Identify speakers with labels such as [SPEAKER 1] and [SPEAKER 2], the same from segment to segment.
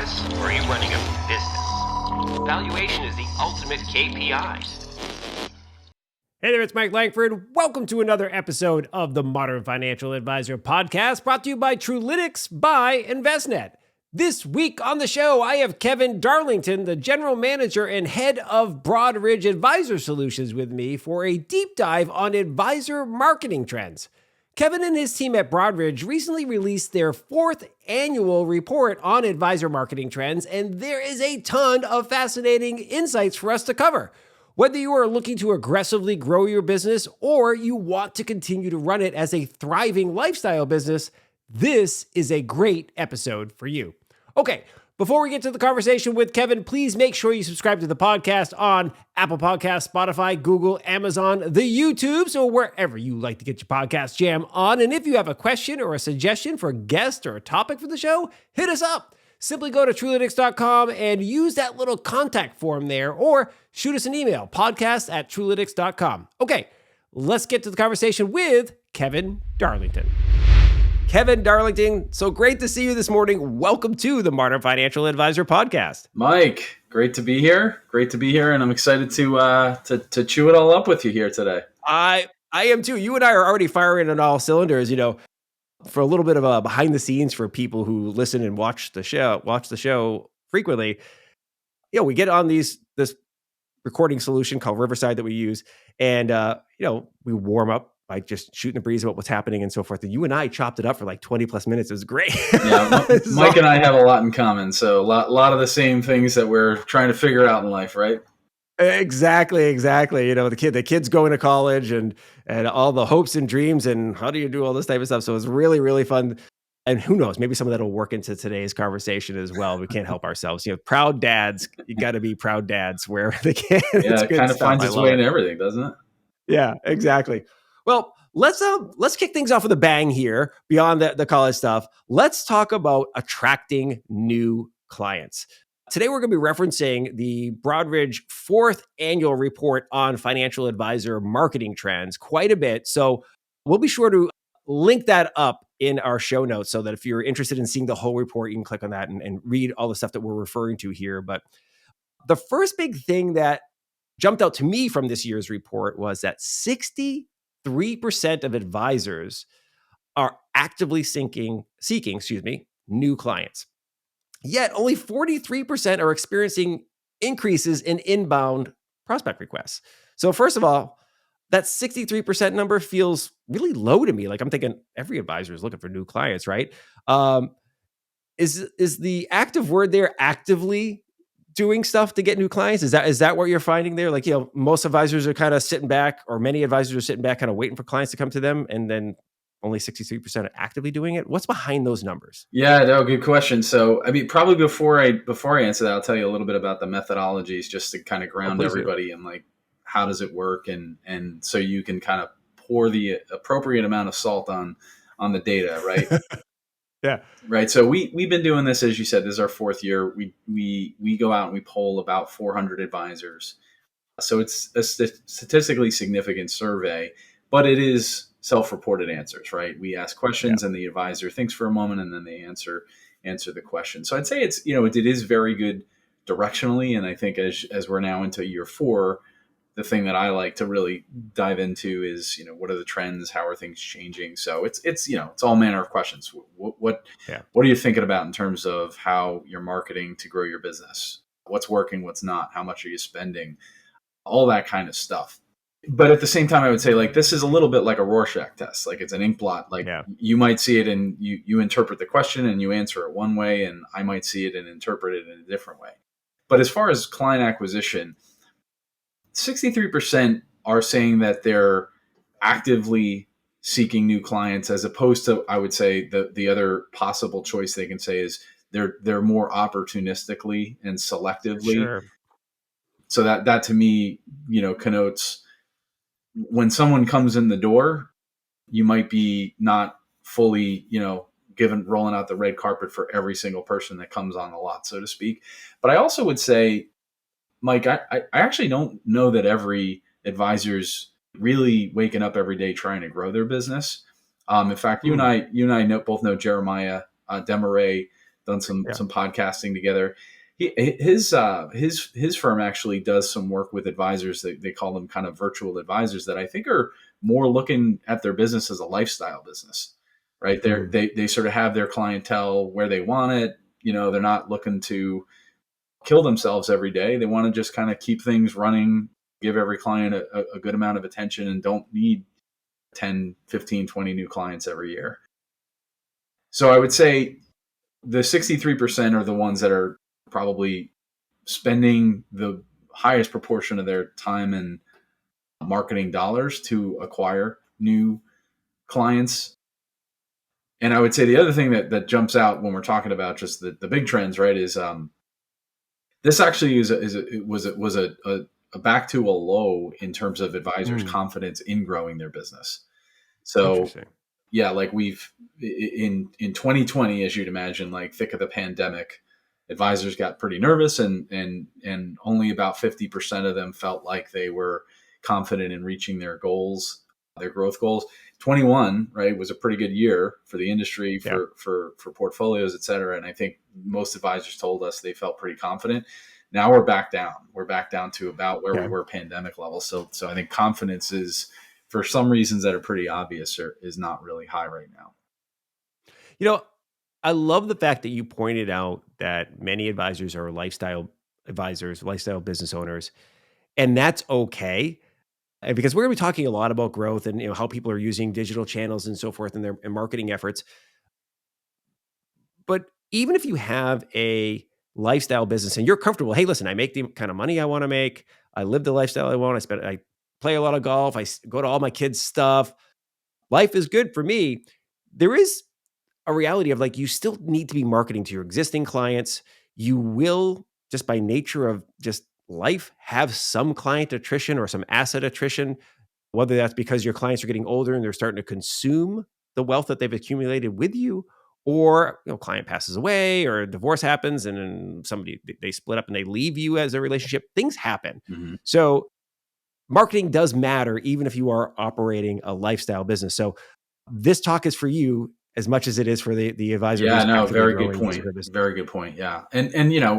[SPEAKER 1] business or are you running a business? Valuation is the ultimate KPI.
[SPEAKER 2] Hey there, it's Mike Langford. Welcome to another episode of the Modern Financial Advisor podcast, brought to you by Trulytics by Envestnet. This week on the show, I have Kevin Darlington, the General Manager and Head of Broadridge Advisor Solutions, with me for a deep dive on advisor marketing trends. Kevin and his team at Broadridge recently released their 4th annual report on advisor marketing trends, and there is a ton of fascinating insights for us to cover. Whether you are looking to aggressively grow your business or you want to continue to run it as a thriving lifestyle business, this is a great episode for you. Okay, before we get to the conversation with Kevin, please make sure you subscribe to the podcast on Apple Podcasts, Spotify, Google, Amazon, the YouTube, so wherever you like to get your podcast jam on. And if you have a question or a suggestion for a guest or a topic for the show, hit us up. Simply go to Trulytics.com and use that little contact form there, or shoot us an email, podcast@Trulytics.com. Okay, let's get to the conversation with Kevin Darlington. Kevin Darlington, so great to see you this morning. Welcome to the Modern Financial Advisor podcast.
[SPEAKER 3] Mike, great to be here. And I'm excited to chew it all up with you here today.
[SPEAKER 2] I am too. You and I are already firing on all cylinders, for a little bit of a behind the scenes for people who listen and watch the show frequently. We get on this recording solution called Riverside that we use, and we warm up by just shooting the breeze about what's happening and so forth. And you and I chopped it up for like 20 plus minutes. It was great.
[SPEAKER 3] Yeah, Mike and I have a lot in common. So a lot of the same things that we're trying to figure out in life, right?
[SPEAKER 2] Exactly. The kids going to college and all the hopes and dreams and how do you do all this type of stuff. So it was really, really fun. And who knows, maybe some of that will work into today's conversation as well. We can't help ourselves. Proud dads, you got to be proud dads where they can.
[SPEAKER 3] Yeah, it kind of finds its way in everything, doesn't it?
[SPEAKER 2] Yeah, exactly. Well, let's kick things off with a bang here beyond the college stuff. Let's talk about attracting new clients. Today, we're going to be referencing the Broadridge 4th annual report on financial advisor marketing trends quite a bit. So we'll be sure to link that up in our show notes so that if you're interested in seeing the whole report, you can click on that and read all the stuff that we're referring to here. But the first big thing that jumped out to me from this year's report was that 63% of advisors are actively seeking new clients. Yet only 43% are experiencing increases in inbound prospect requests. So first of all, that 63% number feels really low to me. Like I'm thinking every advisor is looking for new clients, right? Is the active word there actively doing stuff to get new clients? Is that what you're finding there? Like, most advisors are kind of sitting back, or many advisors are sitting back kind of waiting for clients to come to them, and then only 63% are actively doing it. What's behind those numbers?
[SPEAKER 3] Yeah, no, good question. So, probably before I answer that, I'll tell you a little bit about the methodologies just to kind of ground everybody and like, how does it work? And so you can kind of pour the appropriate amount of salt on the data, right?
[SPEAKER 2] Yeah.
[SPEAKER 3] Right. So we've been doing this, as you said, this is our 4th year. We go out and we poll about 400 advisors. So it's a statistically significant survey, but it is self-reported answers, right? We ask questions and the advisor thinks for a moment and then they answer the question. So I'd say it's, it is very good directionally. And I think as we're now into year 4, the thing that I like to really dive into is, what are the trends? How are things changing? So it's all manner of questions. What are you thinking about in terms of how you're marketing to grow your business? What's working? What's not? How much are you spending? All that kind of stuff. But at the same time, I would say this is a little bit like a Rorschach test. Like it's an ink blot. You might see it and you interpret the question and you answer it one way, and I might see it and interpret it in a different way. But as far as client acquisition, 63% are saying that they're actively seeking new clients, as opposed to, I would say, the other possible choice they can say is they're more opportunistically and selectively.
[SPEAKER 2] Sure.
[SPEAKER 3] So that to me, connotes when someone comes in the door, you might be not fully, rolling out the red carpet for every single person that comes on the lot, so to speak. But I also would say, Mike, I actually don't know that every advisor's really waking up every day trying to grow their business. In fact, you and I both know Jeremiah Demaray done some
[SPEAKER 2] Yeah.
[SPEAKER 3] podcasting together. His firm actually does some work with advisors. They call them kind of virtual advisors that I think are more looking at their business as a lifestyle business, right?
[SPEAKER 2] Mm.
[SPEAKER 3] They sort of have their clientele where they want it. They're not looking to kill themselves every day. They want to just kind of keep things running, give every client a good amount of attention, and don't need 10, 15, 20 new clients every year. So I would say the 63% are the ones that are probably spending the highest proportion of their time and marketing dollars to acquire new clients. And I would say the other thing that jumps out when we're talking about just the big trends, right, is this actually was a back to a low in terms of advisors'
[SPEAKER 2] Mm.
[SPEAKER 3] confidence in growing their business. So
[SPEAKER 2] Interesting.
[SPEAKER 3] yeah, like we've in 2020, as you'd imagine, like thick of the pandemic, advisors got pretty nervous, and only about 50% of them felt like they were confident in reaching their goals, their growth goals. 21, right, was a pretty good year for the industry,
[SPEAKER 2] Yeah.
[SPEAKER 3] for portfolios, et cetera. And I think most advisors told us they felt pretty confident. Now we're back down. We're back down to about where we
[SPEAKER 2] Okay.
[SPEAKER 3] were pandemic level. So I think confidence is, for some reasons that are pretty obvious, is not really high right now.
[SPEAKER 2] You know, I love the fact that you pointed out that many advisors are lifestyle advisors, lifestyle business owners, and that's okay. And because we're going to be talking a lot about growth and how people are using digital channels and so forth in their marketing efforts. But even if you have a lifestyle business and you're comfortable, hey, listen, I make the kind of money I want to make. I live the lifestyle I want. I play a lot of golf. Go to all my kids' stuff. Life is good for me. There is a reality of like you still need to be marketing to your existing clients. You will, just by nature of just life, have some client attrition or some asset attrition, whether that's because your clients are getting older and they're starting to consume the wealth that they've accumulated with you, or client passes away or divorce happens and then somebody they split up and they leave you as a relationship. Things happen.
[SPEAKER 3] Mm-hmm.
[SPEAKER 2] So marketing does matter even if you are operating a lifestyle business. So this talk is for you as much as it is for the advisor
[SPEAKER 3] Yeah,
[SPEAKER 2] who's
[SPEAKER 3] no,
[SPEAKER 2] actively
[SPEAKER 3] very good
[SPEAKER 2] growing his or
[SPEAKER 3] point.
[SPEAKER 2] her business.
[SPEAKER 3] Very good point. Yeah. And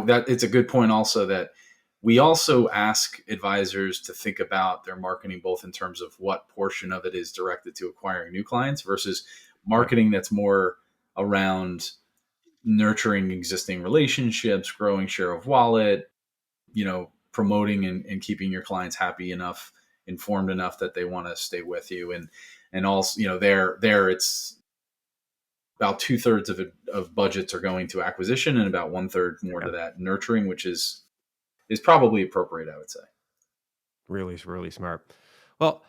[SPEAKER 3] that it's a good point also that we also ask advisors to think about their marketing both in terms of what portion of it is directed to acquiring new clients versus
[SPEAKER 2] Yeah.
[SPEAKER 3] marketing that's more around nurturing existing relationships, growing share of wallet, promoting and keeping your clients happy enough, informed enough that they want to stay with you. And also, there it's about 2/3 of budgets are going to acquisition and about 1/3 more
[SPEAKER 2] Yeah.
[SPEAKER 3] to that nurturing, which is probably appropriate, I would say.
[SPEAKER 2] Really, really smart. Well,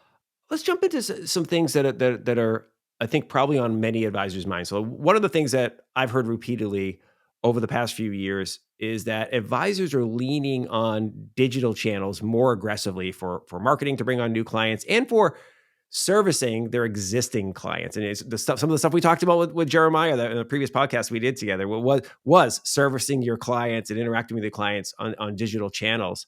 [SPEAKER 2] let's jump into some things that are, I think, probably on many advisors' minds. So, one of the things that I've heard repeatedly over the past few years is that advisors are leaning on digital channels more aggressively for marketing to bring on new clients and for servicing their existing clients. And it's some of the stuff we talked about with Jeremiah in the previous podcast we did together was servicing your clients and interacting with the clients on digital channels.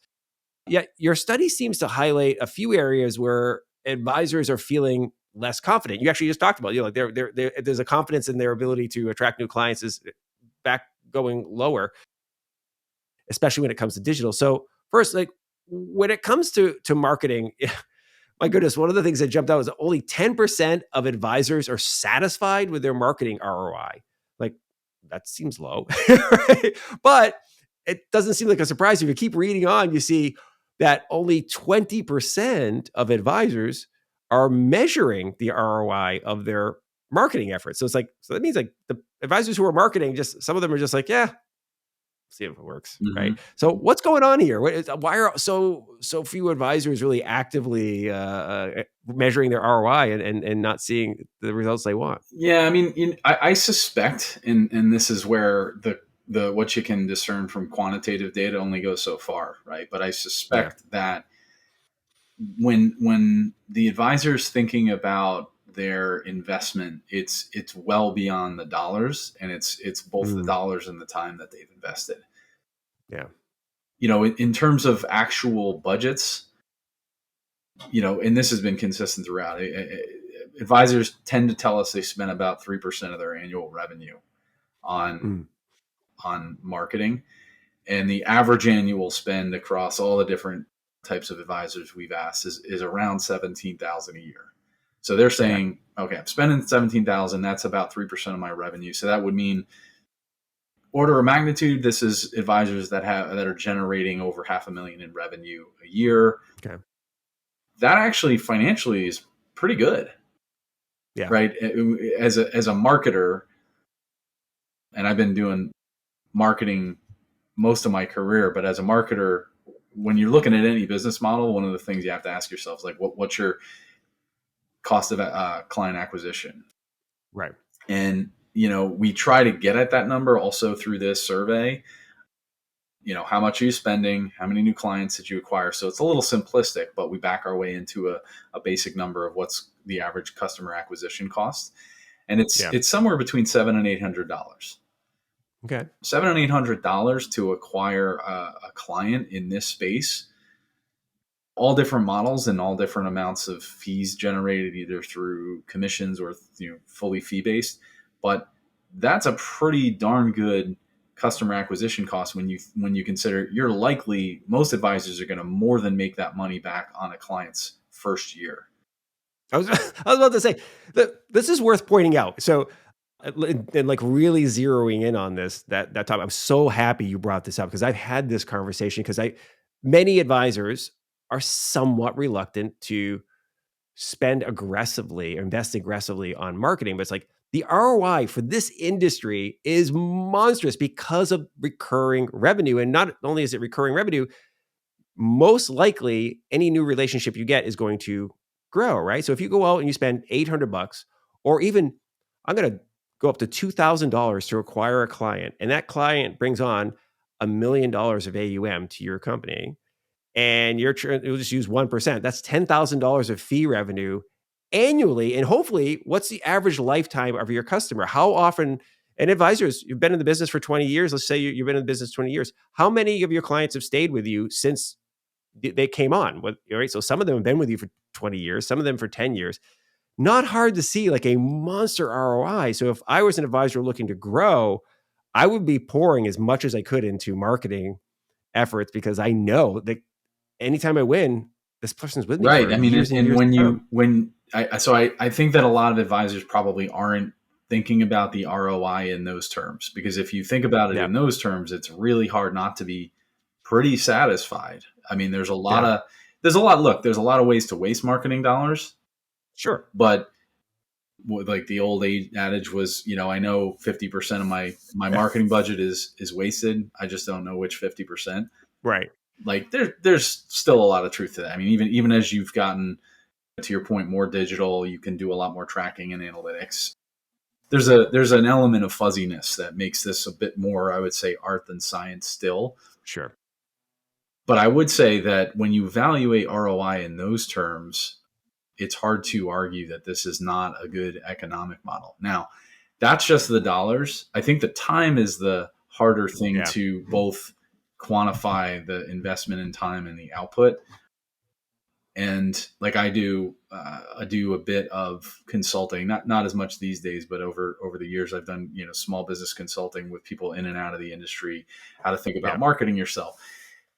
[SPEAKER 2] Yet your study seems to highlight a few areas where advisors are feeling less confident. You actually just talked about, like there's a confidence in their ability to attract new clients is back going lower, especially when it comes to digital. So first, like when it comes to marketing, my goodness, one of the things that jumped out was that only 10% of advisors are satisfied with their marketing ROI. Like that seems low, right? But it doesn't seem like a surprise. If you keep reading on, you see that only 20% of advisors are measuring the ROI of their marketing efforts. So that means like the advisors who are marketing, just some of them are just like, yeah, see if it works,
[SPEAKER 3] Mm-hmm.
[SPEAKER 2] right? So what's going on here? Why are so few advisors really actively measuring their ROI and not seeing the results they want?
[SPEAKER 3] Yeah, I mean, I suspect, and this is where the what you can discern from quantitative data only goes so far, right? But I
[SPEAKER 2] Yeah.
[SPEAKER 3] suspect that when the advisor's thinking about their investment, it's well beyond the dollars, and it's both the
[SPEAKER 2] Mm,
[SPEAKER 3] dollars and the time that they've invested.
[SPEAKER 2] yeah.
[SPEAKER 3] In terms of actual budgets, and this has been consistent throughout. Advisors tend to tell us they spend about 3% of their annual revenue on
[SPEAKER 2] Mm,
[SPEAKER 3] on marketing. And the average annual spend across all the different types of advisors we've asked is around $17,000 a year. So they're saying, okay, I'm spending $17,000. That's about 3% of my revenue. So that would mean, order of magnitude, this is advisors that are generating over $500,000 in revenue a year.
[SPEAKER 2] Okay.
[SPEAKER 3] That actually financially is pretty good.
[SPEAKER 2] Yeah.
[SPEAKER 3] Right. As a marketer, and I've been doing marketing most of my career, but as a marketer, when you're looking at any business model, one of the things you have to ask yourself is like, what's your cost of client acquisition?
[SPEAKER 2] Right.
[SPEAKER 3] And, we try to get at that number also through this survey. How much are you spending? How many new clients did you acquire? So it's a little simplistic, but we back our way into a basic number of what's the average customer acquisition cost. And it's somewhere between $700 and $800.
[SPEAKER 2] Okay.
[SPEAKER 3] $700 and $800 to acquire a client in this space. All different models and all different amounts of fees generated either through commissions or fully fee based. But that's a pretty darn good customer acquisition cost when you consider most advisors are going to more than make that money back on a client's first year.
[SPEAKER 2] I was about to say that this is worth pointing out. So, and like really zeroing in on that topic. I'm so happy you brought this up because I've had this conversation because many advisors are somewhat reluctant to spend aggressively, invest aggressively on marketing, but it's like the ROI for this industry is monstrous because of recurring revenue. And not only is it recurring revenue, most likely any new relationship you get is going to grow, right? So if you go out and you spend $800 or even I'm going to go up to $2,000 to acquire a client and that client brings on $1 million of AUM to your company and you'll just use 1%, that's $10,000 of fee revenue annually. And hopefully, what's the average lifetime of your customer? How often, and advisors, you've been in the business for 20 years. Let's say you've been in the business 20 years. How many of your clients have stayed with you since they came on? Right? So some of them have been with you for 20 years, some of them for 10 years. Not hard to see like a monster ROI. So if I was an advisor looking to grow, I would be pouring as much as I could into marketing efforts because I know that anytime I win, this person's with me
[SPEAKER 3] Right.
[SPEAKER 2] for
[SPEAKER 3] I mean,
[SPEAKER 2] years and
[SPEAKER 3] and
[SPEAKER 2] years.
[SPEAKER 3] I think that a lot of advisors probably aren't thinking about the ROI in those terms, because if you think about it in those terms, it's really hard not to be pretty satisfied. I mean, there's a lot of ways to waste marketing dollars.
[SPEAKER 2] Sure.
[SPEAKER 3] But like the old adage was, I know 50% of my marketing budget is wasted. I just don't know which 50%.
[SPEAKER 2] Right.
[SPEAKER 3] Like there's still a lot of truth to that. I mean, even as you've gotten, to your point, more digital, you can do a lot more tracking and analytics. There's an element of fuzziness that makes this a bit more, I would say, art than science still.
[SPEAKER 2] Sure.
[SPEAKER 3] But I would say that when you evaluate ROI in those terms, it's hard to argue that this is not a good economic model. Now, that's just the dollars. I think the time is the harder thing to both quantify the investment in time and the output. And like I do a bit of consulting, not as much these days, but over the years, I've done, small business consulting with people in and out of the industry, how to think about marketing yourself.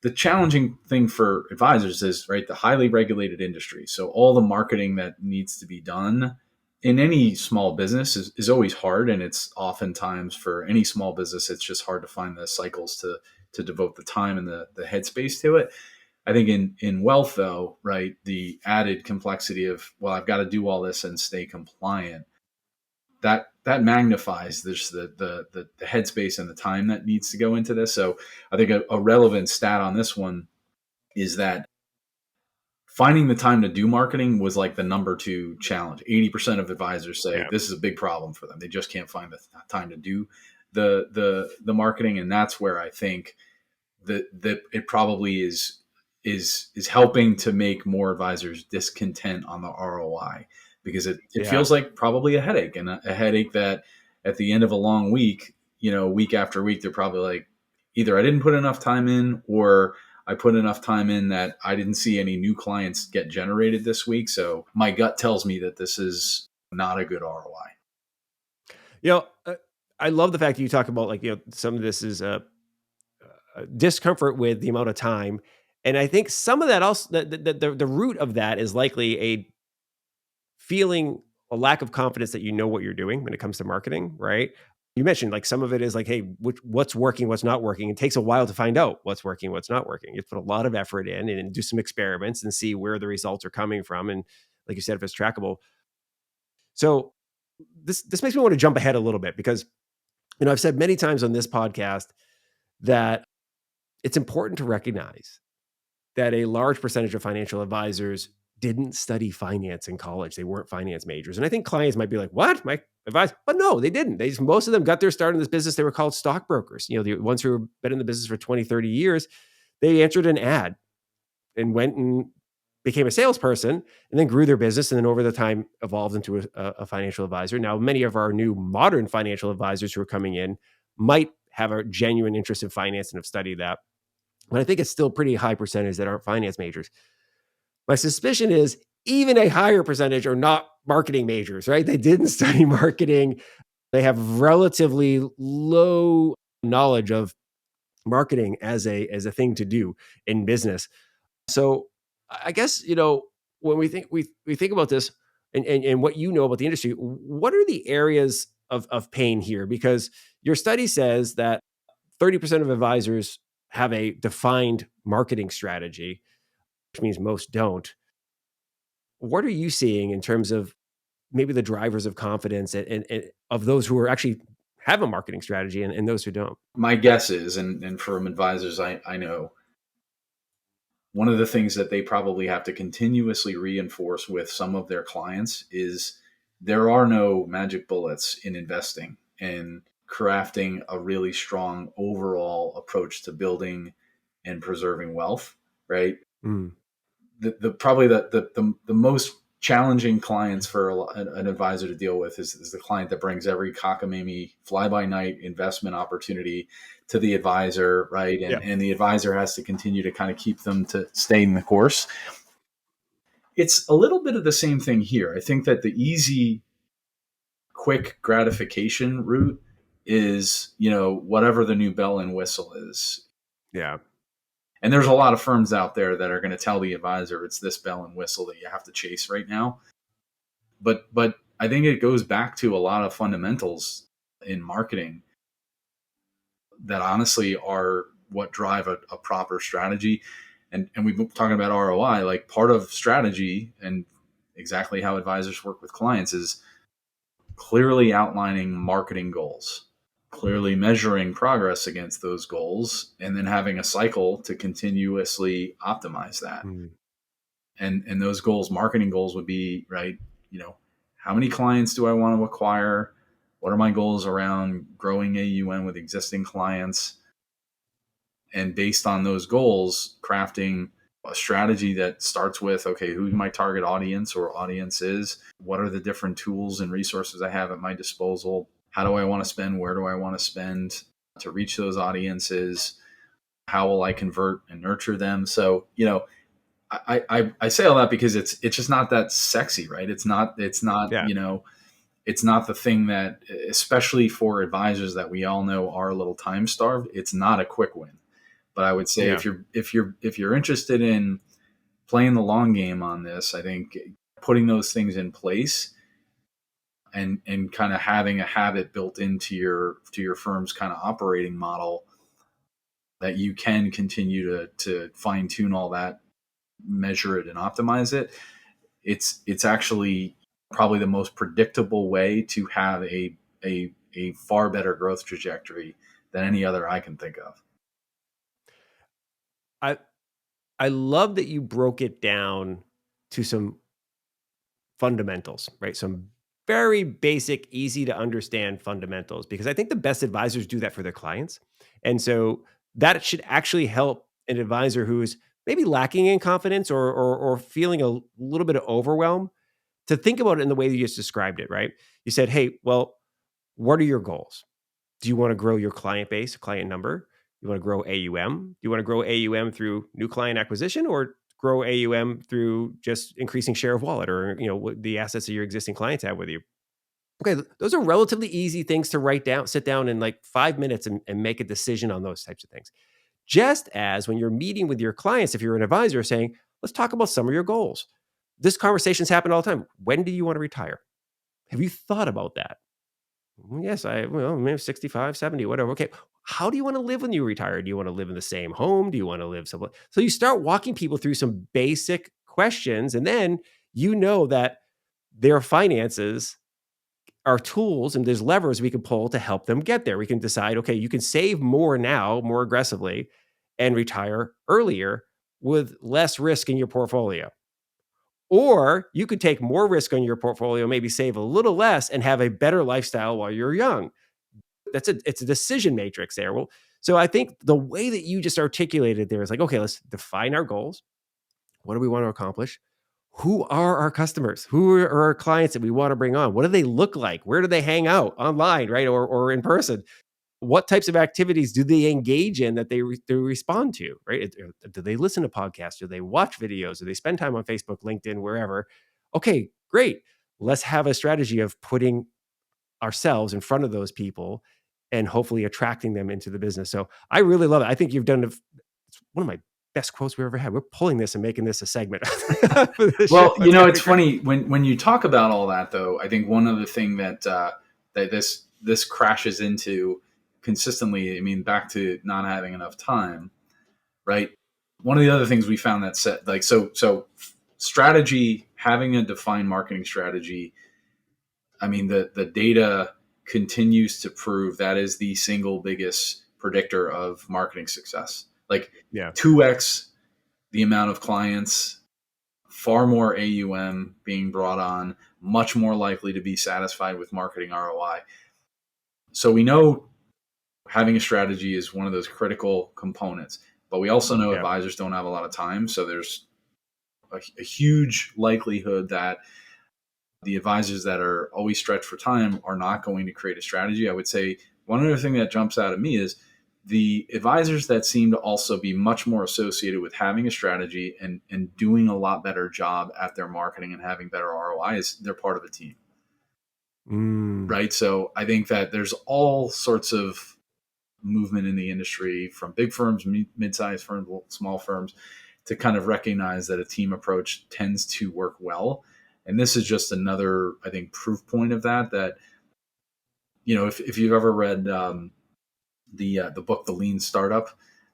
[SPEAKER 3] The challenging thing for advisors is, right, the highly regulated industry. So all the marketing that needs to be done in any small business is always hard. And it's oftentimes, for any small business, it's just hard to find the cycles to devote the time and the headspace to it. I think in wealth, though, right, the added complexity of, well, I've got to do all this and stay compliant, that magnifies this, the headspace and the time that needs to go into this. So I think a relevant stat on this one is that finding the time to do marketing was like the number 2 challenge. 80% of advisors say this is a big problem for them. They just can't find the time to do the marketing. And that's where I think that it probably is helping to make more advisors discontent on the ROI, because it feels like probably a headache, and a headache that at the end of a long week, week after week, they're probably like, either I didn't put enough time in, or I put enough time in that I didn't see any new clients get generated this week. So my gut tells me that this is not a good ROI.
[SPEAKER 2] I love the fact that you talk about like, some of this is a discomfort with the amount of time. And I think some of that also, the root of that is likely a feeling a lack of confidence that you know what you're doing when it comes to marketing, right? You mentioned like some of it is like, hey, what's working, what's not working. It takes a while to find out what's working, what's not working. You have to put a lot of effort in and do some experiments and see where the results are coming from. And like you said, if it's trackable. So this makes me want to jump ahead a little bit because I've said many times on this podcast that it's important to recognize that a large percentage of financial advisors didn't study finance in college. They weren't finance majors. And I think clients might be like, what? My advice? But no, they didn't. Most of them got their start in this business. They were called stockbrokers. The ones who have been in the business for 20, 30 years, they answered an ad and went and became a salesperson and then grew their business. And then over the time evolved into a financial advisor. Now, many of our new modern financial advisors who are coming in might have a genuine interest in finance and have studied that. But I think it's still a pretty high percentage that aren't finance majors. My suspicion is even a higher percentage are not marketing majors, right? They didn't study marketing. They have relatively low knowledge of marketing as a thing to do in business. So I guess, when we think about this and what you know about the industry, what are the areas of pain here? Because your study says that 30% of advisors have a defined marketing strategy, which means most don't. What are you seeing in terms of maybe the drivers of confidence and of those who are actually have a marketing strategy and those who don't?
[SPEAKER 3] My guess is, and from advisors I know, one of the things that they probably have to continuously reinforce with some of their clients is there are no magic bullets in investing and crafting a really strong overall approach to building and preserving wealth, right?
[SPEAKER 2] Mm,
[SPEAKER 3] The probably the most challenging clients for an advisor to deal with is the client that brings every cockamamie fly by night investment opportunity to the advisor, right?
[SPEAKER 2] yeah.
[SPEAKER 3] And the advisor has to continue to kind of keep them to stay in the course. It's a little bit of the same thing here. I think that the easy, quick gratification route is, whatever the new bell and whistle is.
[SPEAKER 2] Yeah.
[SPEAKER 3] And there's a lot of firms out there that are going to tell the advisor it's this bell and whistle that you have to chase right now. But I think it goes back to a lot of fundamentals in marketing that honestly are what drive a proper strategy. And we've been talking about ROI, like part of strategy and exactly how advisors work with clients is clearly outlining marketing goals, clearly measuring progress against those goals, and then having a cycle to continuously optimize that.
[SPEAKER 2] Mm,
[SPEAKER 3] And those goals, marketing goals would be, right, how many clients do I want to acquire? What are my goals around growing AUM with existing clients? And based on those goals, crafting a strategy that starts with, okay, who's my target audience or audience is? What are the different tools and resources I have at my disposal? How do I want to spend? Where do I want to spend to reach those audiences? How will I convert and nurture them? So, I say all that because it's just not that sexy, right? It's not,
[SPEAKER 2] yeah.
[SPEAKER 3] it's not the thing that, especially for advisors that we all know are a little time starved, it's not a quick win. But I would say
[SPEAKER 2] Yeah.
[SPEAKER 3] if you're interested in playing the long game on this, I think putting those things in place and kind of having a habit built into your firm's kind of operating model that you can continue to fine tune all that, measure it and optimize it. It's actually probably the most predictable way to have a far better growth trajectory than any other I can think of.
[SPEAKER 2] I I love that you broke it down to some fundamentals, right? Some very basic, easy to understand fundamentals, because I think the best advisors do that for their clients. And so that should actually help an advisor who's maybe lacking in confidence or feeling a little bit of overwhelm to think about it in the way that you just described it, right? You said, hey, well, what are your goals? Do you want to grow your client base, client number? You want to grow AUM? Do you want to grow AUM through new client acquisition or grow AUM through just increasing share of wallet or, the assets that your existing clients have with you? Okay, those are relatively easy things to write down, sit down in like 5 minutes and make a decision on those types of things. Just as when you're meeting with your clients, if you're an advisor saying, let's talk about some of your goals. This conversation's happened all the time. When do you want to retire? Have you thought about that? "Well, yes, maybe 65, 70, whatever. Okay. How do you want to live when you retire? Do you want to live in the same home? Do you want to live somewhere? So you start walking people through some basic questions, and then you know that their finances are tools and there's levers we can pull to help them get there. We can decide, okay, you can save more now, more aggressively, and retire earlier with less risk in your portfolio. Or you could take more risk on your portfolio, maybe save a little less and have a better lifestyle while you're young. It's a decision matrix there. Well, so I think the way that you just articulated there is like, okay, let's define our goals. What do we want to accomplish? Who are our customers? Who are our clients that we want to bring on? What do they look like? Where do they hang out online, right? Or in person? What types of activities do they engage in that they respond to, right? Do they listen to podcasts? Do they watch videos? Do they spend time on Facebook, LinkedIn, wherever? Okay, great. Let's have a strategy of putting ourselves in front of those people and hopefully attracting them into the business. So I really love it. I think you've done it's one of my best quotes we've ever had. We're pulling this and making this a segment for the show.
[SPEAKER 3] Well, it's funny when you talk about all that, though. I think one other thing that that this crashes into consistently. I mean, back to not having enough time, right? One of the other things we found that set like so strategy, having a defined marketing strategy. I mean, the data continues to prove that is the single biggest predictor of marketing success. Like
[SPEAKER 2] Yeah.
[SPEAKER 3] 2x the amount of clients, far more AUM being brought on, much more likely to be satisfied with marketing ROI. So we know having a strategy is one of those critical components, but we also know advisors don't have a lot of time. So there's a huge likelihood that the advisors that are always stretched for time are not going to create a strategy. I would say one other thing that jumps out at me is the advisors that seem to also be much more associated with having a strategy and doing a lot better job at their marketing and having better ROIs, they're part of a team. Right. So I think that there's all sorts of movement in the industry from big firms, mid-sized firms, small firms to kind of recognize that a team approach tends to work well. And this is just another, I think, proof point of that, if you've ever read the book, The Lean Startup,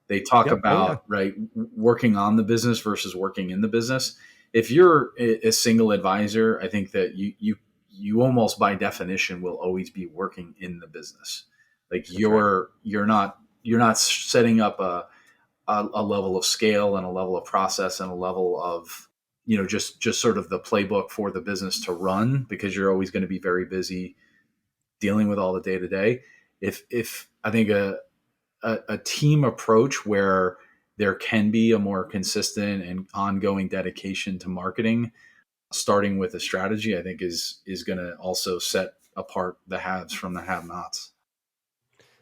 [SPEAKER 3] they talk about, right, working on the business versus working in the business. If you're a single advisor, I think that you almost by definition will always be working in the business. Like you're not setting up a level of scale and a level of process and a level of, just sort of the playbook for the business to run, because you're always going to be very busy dealing with all the day to day. If I think a team approach where there can be a more consistent and ongoing dedication to marketing, starting with a strategy, I think is going to also set apart the haves from the have-nots.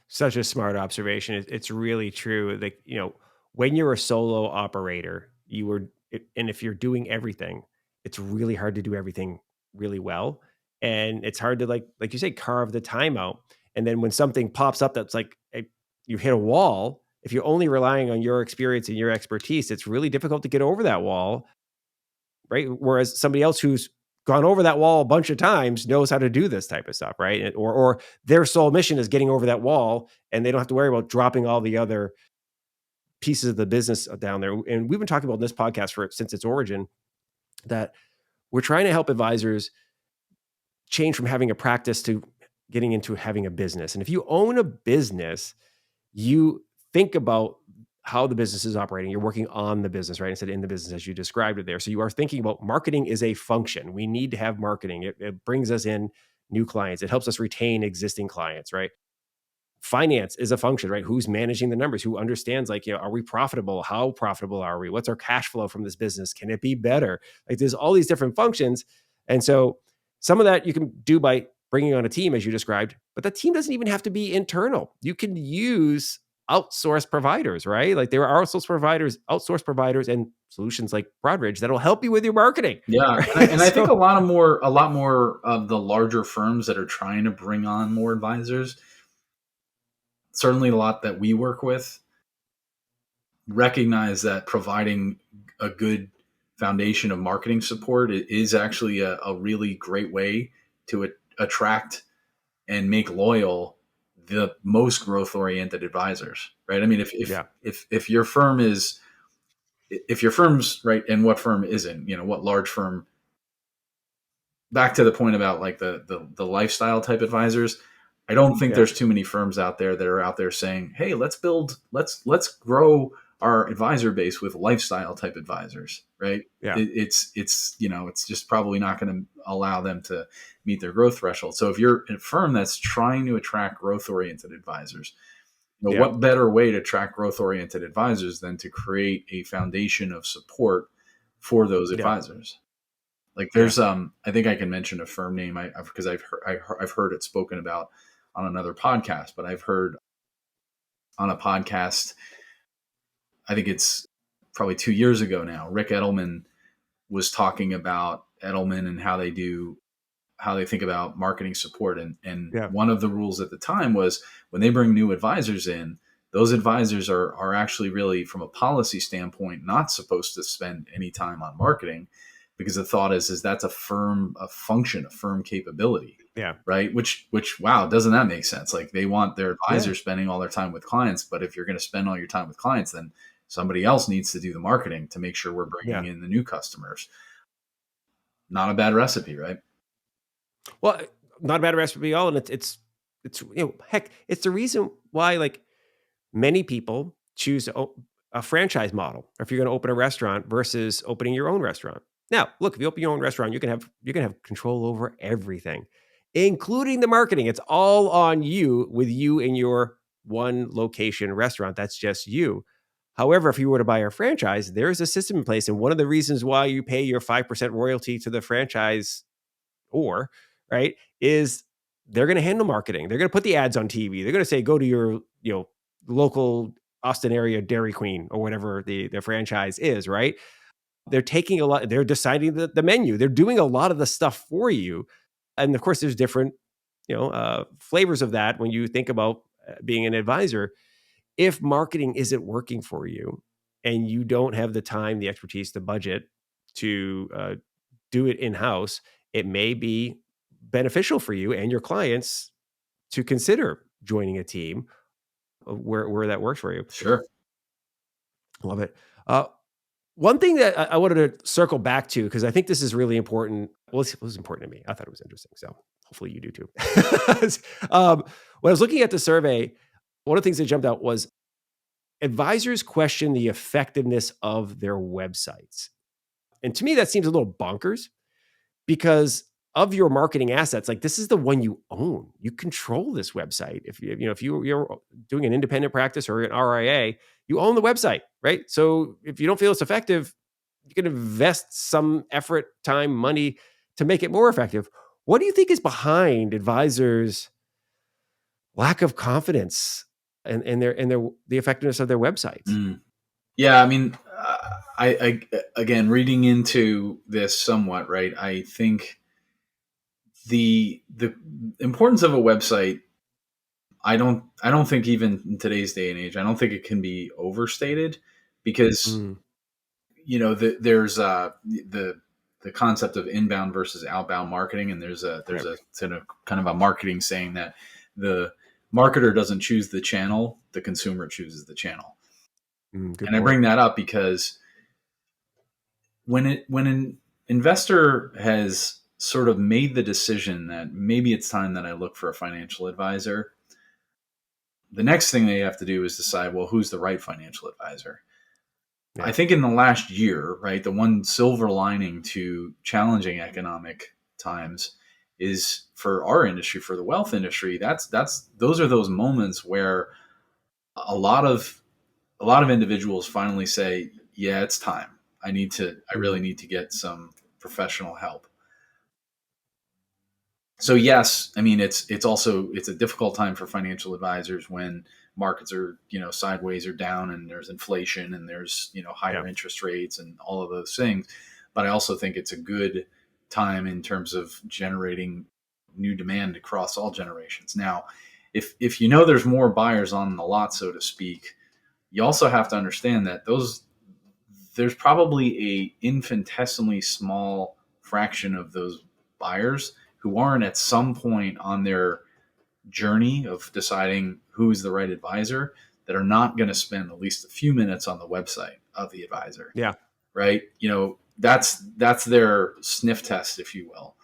[SPEAKER 2] Such a smart observation. It's really true. Like, when you're a solo operator, and if you're doing everything, it's really hard to do everything really well. And it's hard to like you say, carve the time out. And then when something pops up that's like you hit a wall, if you're only relying on your experience and your expertise, it's really difficult to get over that wall, right? Whereas somebody else who's gone over that wall a bunch of times knows how to do this type of stuff, right? Or their sole mission is getting over that wall, and they don't have to worry about dropping all the other pieces of the business down there. And we've been talking about in this podcast since its origin, that we're trying to help advisors change from having a practice to getting into having a business. And if you own a business, you think about how the business is operating. You're working on the business, right? Instead of in the business, as you described it there. So you are thinking about marketing is a function. We need to have marketing. It brings us in new clients. It helps us retain existing clients, right? Finance is a function, right? Who's managing the numbers? Who understands, like, are we profitable? How profitable are we? What's our cash flow from this business? Can it be better? Like, there's all these different functions. And so some of that you can do by bringing on a team, as you described, but the team doesn't even have to be internal. You can use outsource providers, right? Like there are outsource providers and solutions like Broadridge that'll help you with your marketing.
[SPEAKER 3] Yeah,
[SPEAKER 2] Right?
[SPEAKER 3] and I think a lot more of the larger firms that are trying to bring on more advisors, certainly a lot that we work with, recognize that providing a good foundation of marketing support is actually a really great way to attract and make loyal the most growth oriented advisors, right? I mean,
[SPEAKER 2] Yeah.
[SPEAKER 3] if your firm is, if your firm's right, and what firm isn't, what large firm, back to the point about like the lifestyle type advisors, I don't think
[SPEAKER 2] Yeah.
[SPEAKER 3] there's too many firms out there that are out there saying, "Hey, let's grow our advisor base with lifestyle type advisors." Right?
[SPEAKER 2] Yeah.
[SPEAKER 3] It's just probably not going to allow them to meet their growth threshold. So if you're a firm that's trying to attract growth oriented advisors,
[SPEAKER 2] Yeah.
[SPEAKER 3] what better way to attract growth oriented advisors than to create a foundation of support for those
[SPEAKER 2] Yeah.
[SPEAKER 3] advisors? Like
[SPEAKER 2] Yeah.
[SPEAKER 3] there's I think I can mention a firm name because I've heard it spoken about on another podcast, but I've heard on a podcast, I think it's probably 2 years ago now, Rick Edelman was talking about Edelman and how they think about marketing support. And
[SPEAKER 2] Yeah.
[SPEAKER 3] one of the rules at the time was when they bring new advisors in, those advisors are actually really, from a policy standpoint, not supposed to spend any time on marketing, because the thought is that's a function, a firm capability,
[SPEAKER 2] Yeah.
[SPEAKER 3] right? Which, wow, doesn't that make sense? Like they want their
[SPEAKER 2] Yeah.
[SPEAKER 3] advisors spending all their time with clients, but if you're going to spend all your time with clients, then somebody else needs to do the marketing to make sure we're bringing
[SPEAKER 2] Yeah.
[SPEAKER 3] in the new customers. Not a bad recipe, right?
[SPEAKER 2] Well, not a bad recipe at all. And it's heck, it's the reason why like many people choose a franchise model if you're going to open a restaurant versus opening your own restaurant. Now, look, if you open your own restaurant, you can have control over everything, including the marketing. It's all on you with you in your one location restaurant. That's just you. However, if you were to buy a franchise, there's a system in place. And one of the reasons why you pay your 5% royalty to the franchise or right is they're going to handle marketing. They're going to put the ads on TV. They're going to say, go to your, local Austin area Dairy Queen or whatever the franchise is, right? They're taking a lot, they're deciding the menu. They're doing a lot of the stuff for you. And of course, there's different, flavors of that when you think about being an advisor. If marketing isn't working for you and you don't have the time, the expertise, the budget to do it in-house, it may be beneficial for you and your clients to consider joining a team where that works for you.
[SPEAKER 3] Sure.
[SPEAKER 2] Love it. Uh, One thing that I wanted to circle back to, because I think this is really important. Well, it was important to me. I thought it was interesting. So hopefully you do too. When I was looking at the survey, one of the things that jumped out was advisors question the effectiveness of their websites. And to me, that seems a little bonkers because of your marketing assets, like this is the one you own. You control this website. If you're doing an independent practice or an RIA, you own the website, right? So if you don't feel it's effective, you can invest some effort, time, money to make it more effective. What do you think is behind advisors' lack of confidence in the effectiveness of their websites?
[SPEAKER 3] Mm. Yeah, I mean, I again, reading into this somewhat, right? I think the importance of a website, I don't think, even in today's day and age, I don't think it can be overstated, because
[SPEAKER 2] Mm,
[SPEAKER 3] there's the concept of inbound versus outbound marketing, and there's
[SPEAKER 2] right.
[SPEAKER 3] a kind of a marketing saying that the marketer doesn't choose the channel, the consumer chooses the channel.
[SPEAKER 2] Good
[SPEAKER 3] And I
[SPEAKER 2] point.
[SPEAKER 3] bring that up because when an investor has sort of made the decision that maybe it's time that I look for a financial advisor, the next thing they have to do is decide, well, who's the right financial advisor? I
[SPEAKER 2] Yeah.
[SPEAKER 3] think in the last year, right, the one silver lining to challenging economic times is, for our industry, for the wealth industry, those are those moments where a lot of individuals finally say, yeah, it's time. I
[SPEAKER 2] Mm,
[SPEAKER 3] really need to get some professional help. So yes, I mean, it's a difficult time for financial advisors when markets are, sideways or down, and there's inflation, and there's, higher
[SPEAKER 2] Yeah.
[SPEAKER 3] interest rates and all of those things. But I also think it's a good time in terms of generating new demand across all generations. Now, if there's more buyers on the lot, so to speak, you also have to understand that there's probably a infinitesimally small fraction of those buyers who aren't at some point on their journey of deciding who's the right advisor that are not going to spend at least a few minutes on the website of the advisor.
[SPEAKER 2] Yeah.
[SPEAKER 3] Right. That's their sniff test, if you will.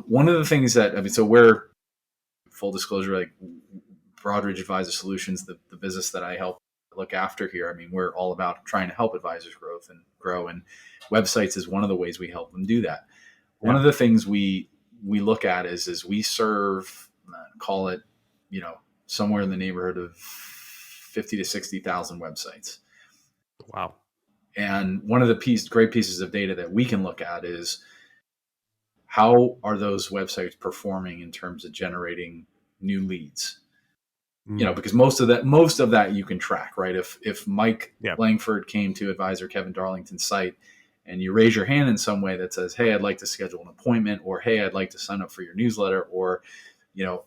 [SPEAKER 3] One of the things so we're, full disclosure, like Broadridge Advisor Solutions, the business that I help look after here. I mean, we're all about trying to help advisors grow, and websites is one of the ways we help them do that. One of the things we look at is we serve, call it, somewhere in the neighborhood of 50 to 60,000 websites.
[SPEAKER 2] Wow.
[SPEAKER 3] And one of the great pieces of data that we can look at is how are those websites performing in terms of generating new leads? Because most of that you can track, right? If Mike Langford came to advisor Kevin Darlington's site and you raise your hand in some way that says, hey, I'd like to schedule an appointment, or hey, I'd like to sign up for your newsletter, or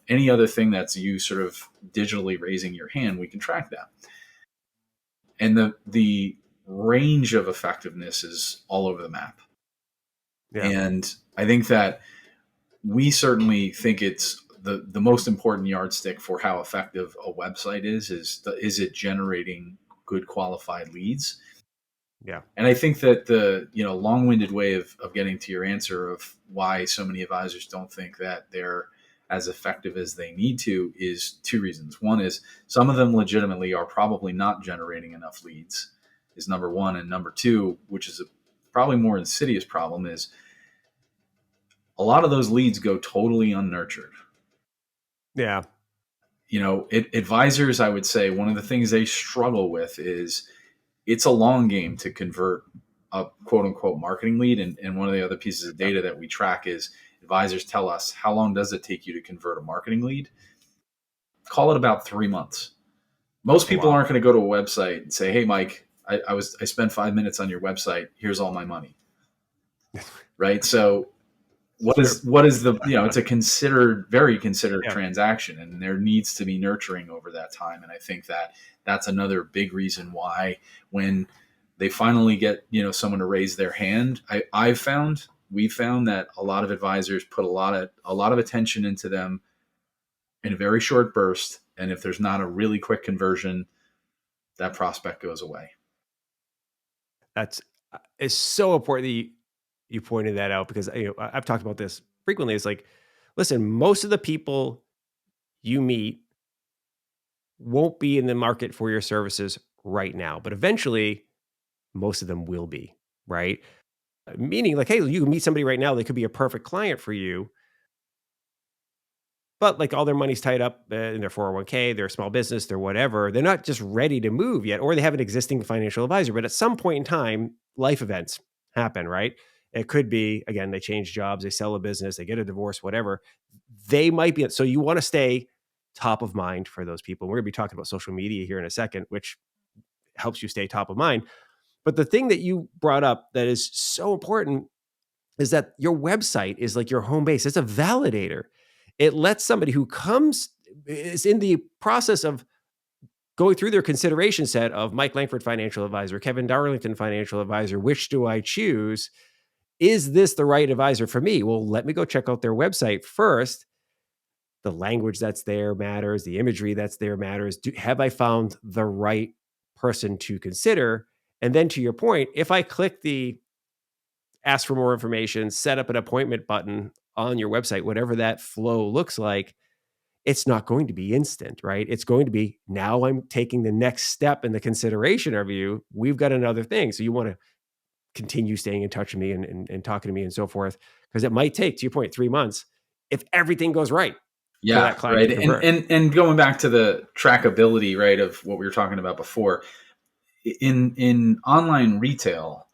[SPEAKER 3] any other thing that's you sort of digitally raising your hand, we can track that. And the range of effectiveness is all over the map. Yeah. And I think that we certainly think it's the most important yardstick for how effective a website is it generating good qualified leads?
[SPEAKER 2] Yeah.
[SPEAKER 3] And I think that the long-winded way of getting to your answer of why so many advisors don't think that they're as effective as they need to is two reasons. One is some of them legitimately are probably not generating enough leads, is number one. And number two, which is a probably more insidious problem, is a lot of those leads go totally unnurtured.
[SPEAKER 2] Yeah.
[SPEAKER 3] Advisors, I would say one of the things they struggle with is it's a long game to convert a quote unquote marketing lead. And one of the other pieces of data that we track is advisors tell us, how long does it take you to convert a marketing lead? Call it about 3 months. Most people aren't going to go to a website and say, hey, Mike, I spent 5 minutes on your website. Here's all my money. Right. So what is the, it's a very considered transaction, and there needs to be nurturing over that time. And I think that that's another big reason why when they finally get, someone to raise their hand, we found that a lot of advisors put a lot of attention into them in a very short burst. And if there's not a really quick conversion, that prospect goes away.
[SPEAKER 2] It's so important that you pointed that out, because I've talked about this frequently. It's like, listen, most of the people you meet won't be in the market for your services right now, but eventually most of them will be, right? Meaning like, hey, you can meet somebody right now, they could be a perfect client for you, but like all their money's tied up in their 401k, their small business, their whatever. They're not just ready to move yet, or they have an existing financial advisor, but at some point in time, life events happen, right? It could be, again, they change jobs, they sell a business, they get a divorce, whatever. They might be. So you want to stay top of mind for those people. We're going to be talking about social media here in a second, which helps you stay top of mind. But the thing that you brought up that is so important is that your website is like your home base. It's a validator. It lets somebody who is in the process of going through their consideration set of Mike Langford, financial advisor, Kevin Darlington, financial advisor, which do I choose? Is this the right advisor for me? Well, let me go check out their website first. The language that's there matters. The imagery that's there matters. Have I found the right person to consider? And then to your point, if I click the ask for more information, set up an appointment button on your website, whatever that flow looks like, it's not going to be instant, right? It's going to be, now I'm taking the next step in the consideration of you. We've got another thing. So you want to continue staying in touch with me and talking to me and so forth, because it might take, to your point, 3 months if everything goes right.
[SPEAKER 3] Yeah, right. And going back to the trackability, right, of what we were talking about before, in online retail,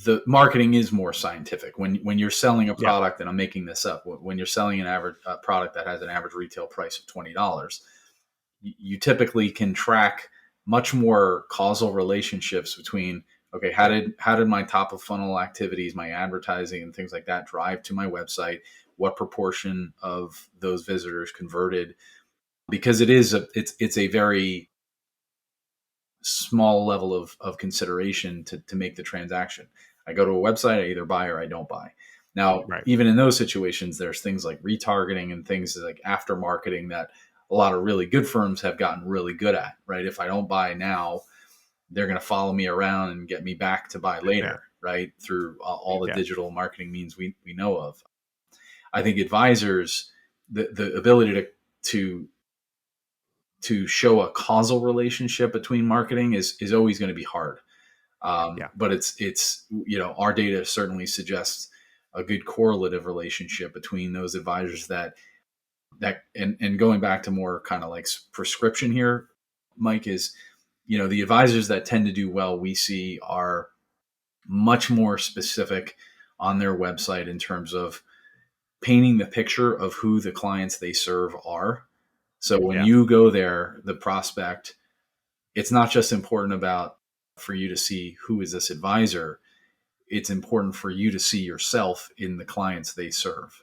[SPEAKER 3] the marketing is more scientific. When you're selling a product, and I'm making this up, when you're selling an average product that has an average retail price of $20, you typically can track much more causal relationships between, okay, how did my top of funnel activities, my advertising and things like that drive to my website? What proportion of those visitors converted? Because it's a very small level of consideration to make the transaction. I go to a website, I either buy or I don't buy. Now,
[SPEAKER 2] Right.
[SPEAKER 3] even in those situations, there's things like retargeting and things like after marketing that a lot of really good firms have gotten really good at, right? If I don't buy now, they're going to follow me around and get me back to buy
[SPEAKER 2] Yeah.
[SPEAKER 3] later, right? Through all the
[SPEAKER 2] Yeah.
[SPEAKER 3] digital marketing means we know of. I think advisors, the ability to to show a causal relationship between marketing is always going to be hard.
[SPEAKER 2] Yeah.
[SPEAKER 3] But it's our data certainly suggests a good correlative relationship between those advisors that and going back to more kind of like prescription here, Mike, is the advisors that tend to do well we see are much more specific on their website in terms of painting the picture of who the clients they serve are. So when
[SPEAKER 2] Yeah.
[SPEAKER 3] you go there, the prospect, it's not just important about for you to see who is this advisor. It's important for you to see yourself in the clients they serve.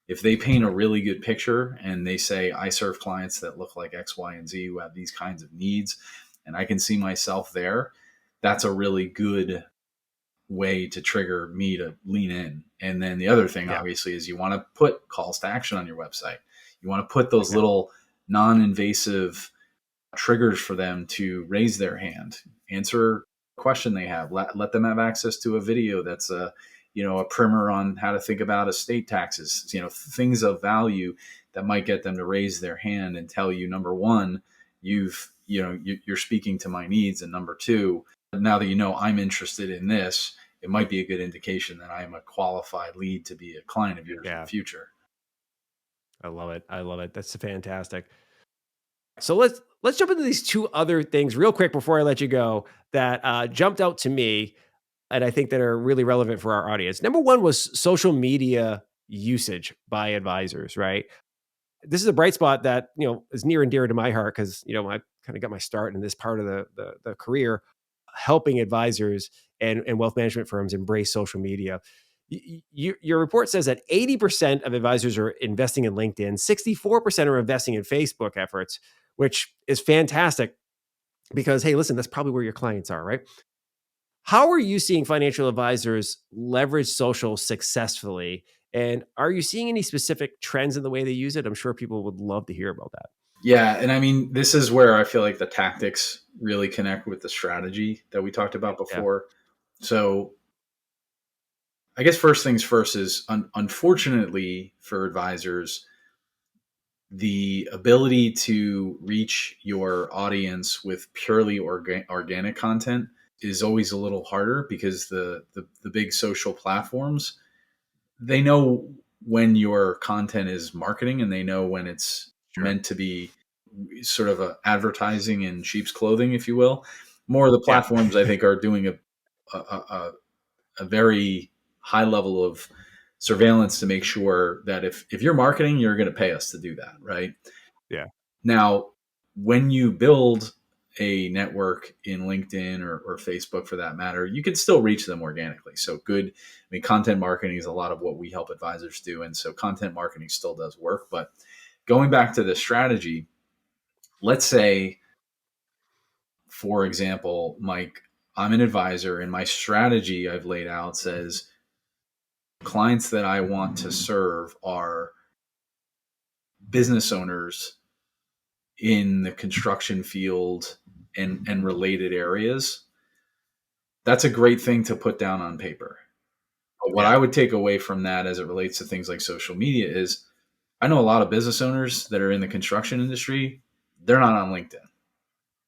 [SPEAKER 3] If they
[SPEAKER 2] That's
[SPEAKER 3] paint a
[SPEAKER 2] right.
[SPEAKER 3] really good picture and they say, I serve clients that look like X, Y, and Z who have these kinds of needs, and I can see myself there, that's a really good way to trigger me to lean in. And then the other thing,
[SPEAKER 2] Yeah.
[SPEAKER 3] obviously, is you want to put calls to action on your website. You want to put those
[SPEAKER 2] Yeah.
[SPEAKER 3] little non invasive triggers for them to raise their hand, answer a question they have, let them have access to a video that's a primer on how to think about estate taxes, things of value that might get them to raise their hand and tell you, number one, you're speaking to my needs, and number two, now that I'm interested in this, it might be a good indication that I'm a qualified lead to be a client of yours in the
[SPEAKER 2] Yeah.
[SPEAKER 3] future.
[SPEAKER 2] I love it. I love it. That's fantastic. So let's jump into these two other things real quick before I let you go that jumped out to me and I think that are really relevant for our audience. Number one was social media usage by advisors, right? This is a bright spot that, is near and dear to my heart because, I kind of got my start in this part of the career helping advisors and wealth management firms embrace social media. Your report says that 80% of advisors are investing in LinkedIn, 64% are investing in Facebook efforts, which is fantastic because, hey, listen, that's probably where your clients are, right? How are you seeing financial advisors leverage social successfully? And are you seeing any specific trends in the way they use it? I'm sure people would love to hear about that.
[SPEAKER 3] Yeah, and I mean, this is where I feel like the tactics really connect with the strategy that we talked about
[SPEAKER 2] Yeah.
[SPEAKER 3] before. So, I guess first things first is unfortunately for advisors, the ability to reach your audience with purely organic content is always a little harder because the big social platforms, they know when your content is marketing and they know when it's
[SPEAKER 2] Sure.
[SPEAKER 3] meant to be sort of a advertising in sheep's clothing, if you will. More of the
[SPEAKER 2] Yeah.
[SPEAKER 3] platforms I think are doing a very high level of surveillance to make sure that if you're marketing, you're going to pay us to do that, right?
[SPEAKER 2] Yeah.
[SPEAKER 3] Now, when you build a network in LinkedIn or Facebook for that matter, you can still reach them organically. So good. I mean, content marketing is a lot of what we help advisors do. And so content marketing still does work. But going back to the strategy, let's say, for example, Mike, I'm an advisor and my strategy I've laid out says clients that I want to serve are business owners in the construction field and related areas. That's a great thing to put down on paper. But what
[SPEAKER 2] Yeah.
[SPEAKER 3] I would take away from that as it relates to things like social media is I know a lot of business owners that are in the construction industry, they're not on LinkedIn,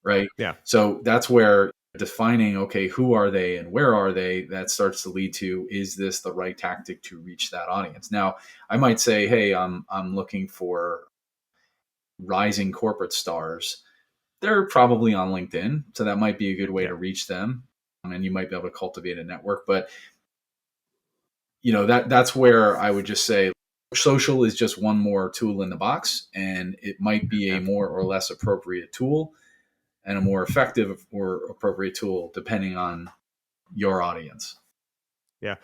[SPEAKER 3] right?
[SPEAKER 2] Yeah.
[SPEAKER 3] So that's where defining, okay, who are they and where are they, that starts to lead to, is this the right tactic to reach that audience? Now, I might say, hey, I'm looking for rising corporate stars. They're probably on LinkedIn, so that might be a good way
[SPEAKER 2] Yeah.
[SPEAKER 3] to reach them, and you might be able to cultivate a network. But that's where I would just say social is just one more tool in the box, and it might be a more or less appropriate tool and a more effective or appropriate tool depending on your audience.
[SPEAKER 2] Yeah.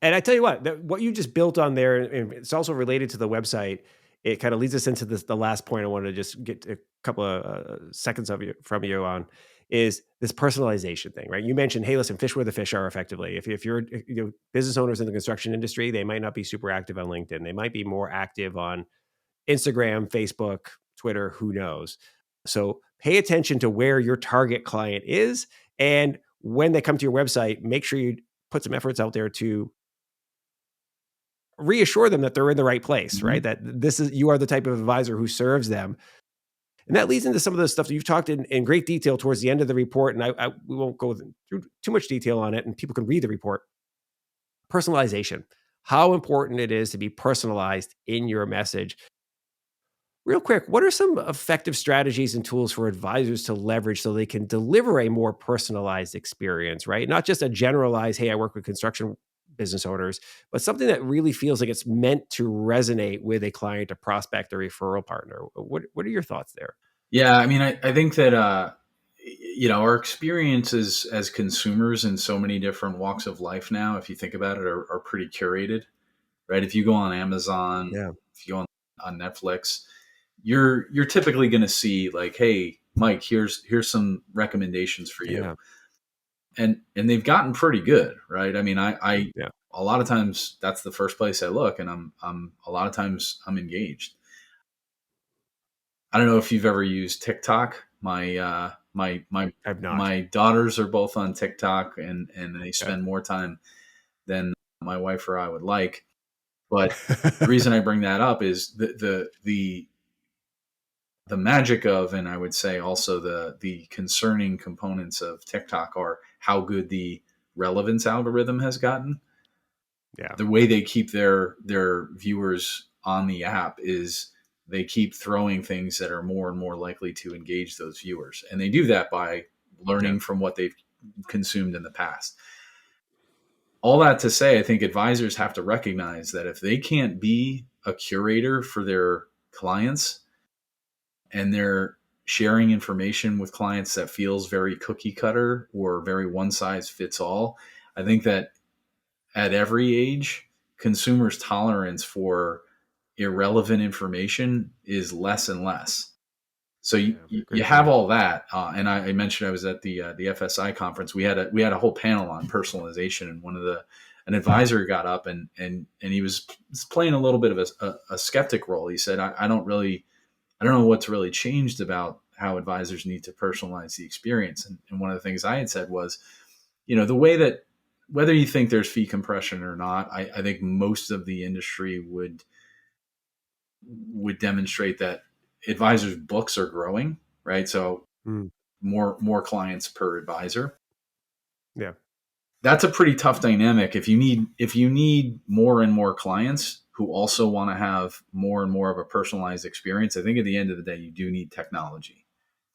[SPEAKER 2] And I tell you what you just built on there, and it's also related to the website. It kind of leads us into the last point I wanted to just get a couple of seconds from you on is this personalization thing, right? You mentioned, hey, listen, fish where the fish are effectively. If you're business owners in the construction industry, they might not be super active on LinkedIn. They might be more active on Instagram, Facebook, Twitter, who knows? So pay attention to where your target client is. And when they come to your website, make sure you put some efforts out there to reassure them that they're in the right place, right? That you are the type of advisor who serves them. And that leads into some of the stuff that you've talked in great detail towards the end of the report. And we won't go through too much detail on it, and people can read the report. Personalization, how important it is to be personalized in your message. Real quick, what are some effective strategies and tools for advisors to leverage so they can deliver a more personalized experience, right? Not just a generalized, hey, I work with construction business owners, but something that really feels like it's meant to resonate with a client, a prospect, a referral partner. What are your thoughts there?
[SPEAKER 3] Yeah, I mean, I think that, our experiences as consumers in so many different walks of life now, if you think about it, are pretty curated, right? If you go on Amazon, if you go on Netflix, you're typically going to see like, hey, Mike, here's some recommendations for you. And they've gotten pretty good, right? I mean, I a lot of times that's the first place I look, and I'm a lot of times I'm engaged. I don't know if you've ever used TikTok. My daughters are both on TikTok, and they spend more time than my wife or I would like. But the reason I bring that up is the magic of, and I would say also the concerning components of TikTok are how good the relevance algorithm has gotten.
[SPEAKER 2] Yeah.
[SPEAKER 3] The way they keep their viewers on the app is they keep throwing things that are more and more likely to engage those viewers. And they do that by learning from what they've consumed in the past. All that to say, I think advisors have to recognize that if they can't be a curator for their clients and they're sharing information with clients that feels very cookie cutter or very one size fits all, I think that at every age, consumers' tolerance for irrelevant information is less and less. So you have all that, and I mentioned I was at the FSI conference. We had a whole panel on personalization, and an advisor got up and he was playing a little bit of a skeptic role. He said, I don't know what's really changed about how advisors need to personalize the experience. And one of the things I had said was, the way that, whether you think there's fee compression or not, I think most of the industry would demonstrate that advisors' books are growing, right? So more clients per advisor.
[SPEAKER 2] Yeah.
[SPEAKER 3] That's a pretty tough dynamic. If you need more and more clients who also want to have more and more of a personalized experience, I think at the end of the day, you do need technology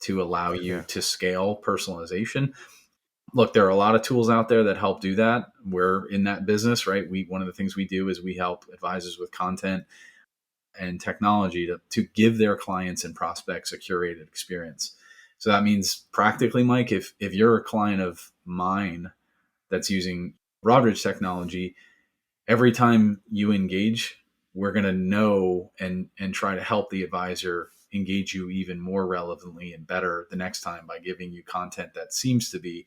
[SPEAKER 3] to allow you to scale personalization. Look, there are a lot of tools out there that help do that. We're in that business, right? One of the things we do is we help advisors with content and technology to give their clients and prospects a curated experience. So that means practically, Mike, if you're a client of mine that's using Broadridge technology, every time you engage, we're going to know and try to help the advisor engage you even more relevantly and better the next time by giving you content that seems to be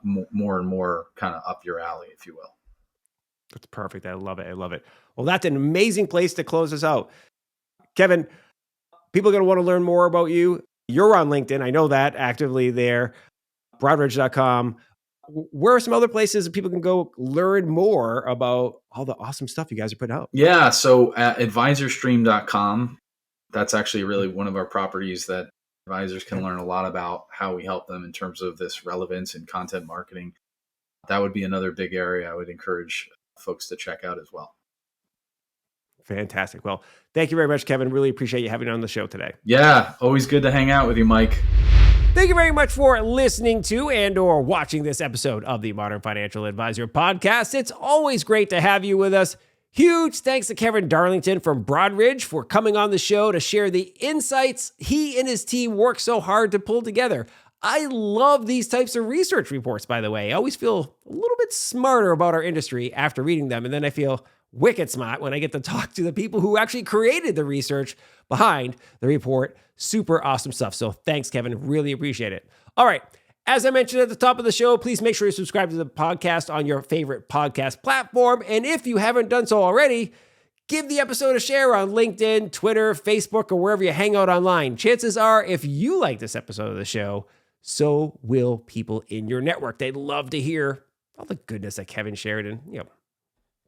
[SPEAKER 3] more and more kind of up your alley, if you will.
[SPEAKER 2] That's perfect. I love it. Well, that's an amazing place to close us out. Kevin, people are going to want to learn more about you. You're on LinkedIn. I know that, actively there. Broadridge.com. Where are some other places that people can go learn more about all the awesome stuff you guys are putting out?
[SPEAKER 3] Yeah. So at advisorstream.com, that's actually really one of our properties that advisors can learn a lot about how we help them in terms of this relevance and content marketing. That would be another big area I would encourage folks to check out as well.
[SPEAKER 2] Fantastic. Well, thank you very much, Kevin. Really appreciate you having me on the show today.
[SPEAKER 3] Yeah, always good to hang out with you, Mike.
[SPEAKER 2] Thank you very much for listening to and/or watching this episode of the Modern Financial Advisor podcast. It's always great to have you with us. Huge thanks to Kevin Darlington from Broadridge for coming on the show to share the insights he and his team work so hard to pull together. I love these types of research reports, by the way. I always feel a little bit smarter about our industry after reading them, and then I feel wicked smart when I get to talk to the people who actually created the research behind the report. Super awesome stuff. So thanks, Kevin. Really appreciate it. All right. As I mentioned at the top of the show, please make sure you subscribe to the podcast on your favorite podcast platform. And if you haven't done so already, give the episode a share on LinkedIn, Twitter, Facebook, or wherever you hang out online. Chances are, if you like this episode of the show, so will people in your network. They'd love to hear all the goodness that Kevin shared, and they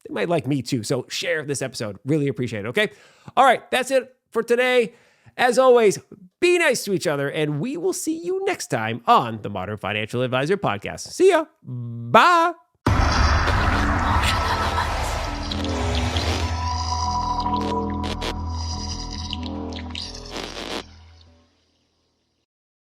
[SPEAKER 2] might like me too. So share this episode. Really appreciate it, okay? All right, that's it for today. As always, be nice to each other, and we will see you next time on the Modern Financial Advisor Podcast. See ya. Bye.